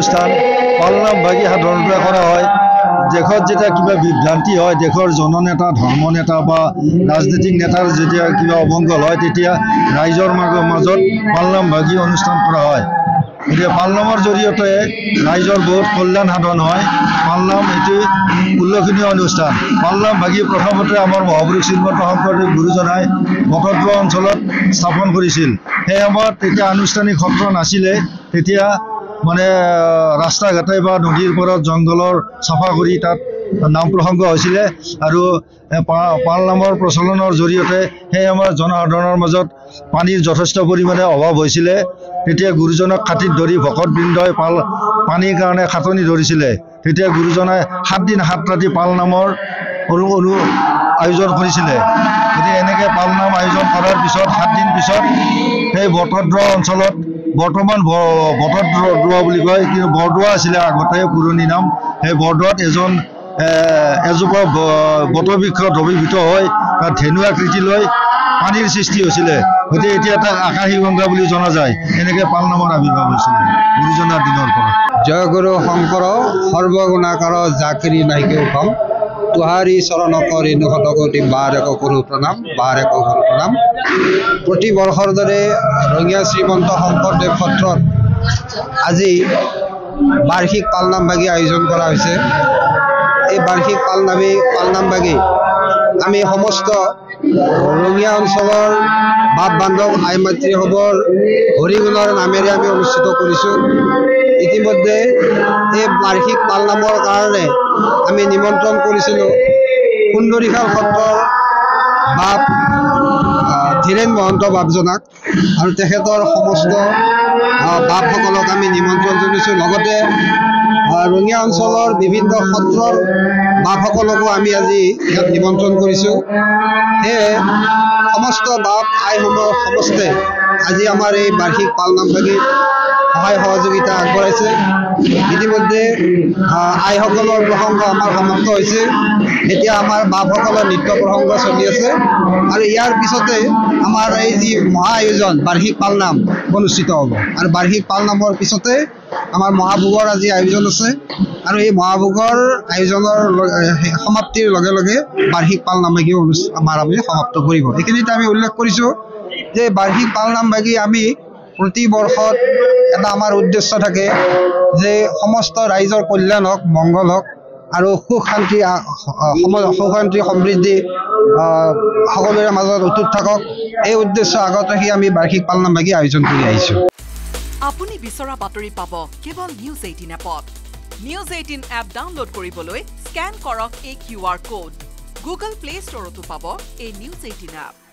অনুষ্ঠান পালনাম ভাগি সাধাৰণতে কৰা হয় দেশত যেতিয়া কিবা বিভ্ৰান্তি হয় দেশৰ জননেতা ধৰ্মনেতা বা ৰাজনৈতিক নেতাৰ যেতিয়া কিবা অমংগল হয় তেতিয়া ৰাইজৰ মাজত পালনাম ভাগি অনুষ্ঠান কৰা হয় গতিকে পালনামৰ জৰিয়তে ৰাইজৰ বহুত কল্যাণ সাধন হয় পালনাম এটি উল্লেখনীয় অনুষ্ঠান পালনাম ভাগি প্ৰথমতে আমাৰ মহাপুৰুষ শ্ৰীমন্ত শংকৰদেৱ গুৰুজনাই বটদ্ৰৱা অঞ্চলত স্থাপন কৰিছিল সেই সময়ত তেতিয়া আনুষ্ঠানিক সত্ৰ নাছিলে তেতিয়া মানে ৰাস্তা ঘাটে বা নদীৰ পাৰত জংঘলৰ চাফা কৰি তাত নাম প্ৰসংগ হৈছিলে আৰু পালনামৰ প্ৰচলনৰ জৰিয়তে সেই আমাৰ জনসাধাৰণৰ মাজত পানীৰ যথেষ্ট পৰিমাণে অভাৱ হৈছিলে তেতিয়া গুৰুজনক খাতিত ধৰি ভকতবৃন্দই পানীৰ কাৰণে খাটনি ধৰিছিলে তেতিয়া গুৰুজনাই 7 দিন 7 ৰাতি পালনামৰ আয়োজন কৰিছিলে গতিকে এনেকৈ পালনাম আয়োজন কৰাৰ পিছত 7 দিন পিছত সেই বটদ্ৰৱা অঞ্চলত বৰ্তমান বটদ্ৰৱা বুলি কয় কিন্তু বৰদোৱা আছিলে আগতে পুৰণি নাম সেই বৰদোৱাত এজোপা বটবৃক্ষ দ্ৰৱীভূত হৈ তাত ধেনু আকৃতি লৈ পানীৰ সৃষ্টি হৈছিলে গতিকে এতিয়া তাক আকাশী গংগা বুলি জনা যায় এনেকৈ পালনামৰ আৱিৰ্ভাৱ হৈছিলে গুৰুজনাৰ দিনৰ পৰা জয় গুৰু শংকৰ সৰ্বগুণাকাৰ জাকিৰি নাইকে উপাম তুহাৰী চৰণক ৰেণু শতকোটি বাৰেক কৰো প্ৰণাম প্ৰতি বৰ্ষৰ দৰে ৰঙিয়া শ্ৰীমন্ত শংকৰদেৱ সত্ৰত আজি বাৰ্ষিক পালনাম ভাগি আয়োজন কৰা হৈছে এই বাৰ্ষিক পালনাম ভাগি আমি সমস্ত ৰঙিয়া অঞ্চলৰ বাপ বান্ধৱ আই মাতৃসকলৰ হৰিগুণৰ নামেৰে আমি অনুষ্ঠিত কৰিছোঁ ইতিমধ্যে এই বাৰ্ষিক পালনামৰ কাৰণে আমি নিমন্ত্ৰণ কৰিছিলোঁ সুন্দৰীখাল সত্ৰৰ বাপ ধীৰেন মহন্ত বাপজনাক আৰু তেখেতৰ সমস্ত বাপসকলক আমি নিমন্ত্ৰণ জনাইছোঁ লগতে ৰঙিয়া অঞ্চলৰ বিভিন্ন সত্ৰৰ বাপসকলকো আমি আজি ইয়াত নিমন্ত্ৰণ কৰিছোঁ সেয়ে সমস্ত বাপ আইসমূহৰ সমস্তে আজি আমাৰ এই বাৰ্ষিক পালনাম ভাগিত সহায় সহযোগিতা আগবঢ়াইছে ইতিমধ্যে আইসকলৰ প্ৰসংগ আমাৰ সমাপ্ত হৈছে এতিয়া আমাৰ বাপসকলৰ নৃত্য প্ৰসংগ চলি আছে আৰু ইয়াৰ পিছতে আমাৰ এই যি মহা আয়োজন বাৰ্ষিক পালনাম অনুষ্ঠিত হ'ব আৰু বাৰ্ষিক পালনামৰ পিছতে আমাৰ মহাভোগৰ আজি আয়োজন আছে আৰু এই মহাভোগৰ আয়োজনৰ সমাপ্তিৰ লগে লগে বাৰ্ষিক পালনাম ভাগি আমাৰ আমি সমাপ্ত কৰিব এইখিনিতে আমি উল্লেখ কৰিছোঁ যে বাৰ্ষিক পালনাম ভাগি আমি প্ৰতি বৰ্ষত এটা আমাৰ উদ্দেশ্য থাকে যে সমস্ত ৰাইজৰ কল্যাণ হওক মংগল হওক আৰু সুখ শান্তি সমৃদ্ধি সকলোৰে মাজত অটুট থাকক এই উদ্দেশ্য আগত ৰাখি আমি বাৰ্ষিক পালনাম ভাগি আয়োজন কৰি আহিছোঁ আপুনি বিচৰা বাতৰি পাব কেৱল নিউজ 18 এপত নিউজ 18 এপ ডাউনলোড কৰিবলৈ স্ক্যান কৰক এই QR কোড গুগল প্লে ষ্টৰতো পাব এই নিউজ 18 এপ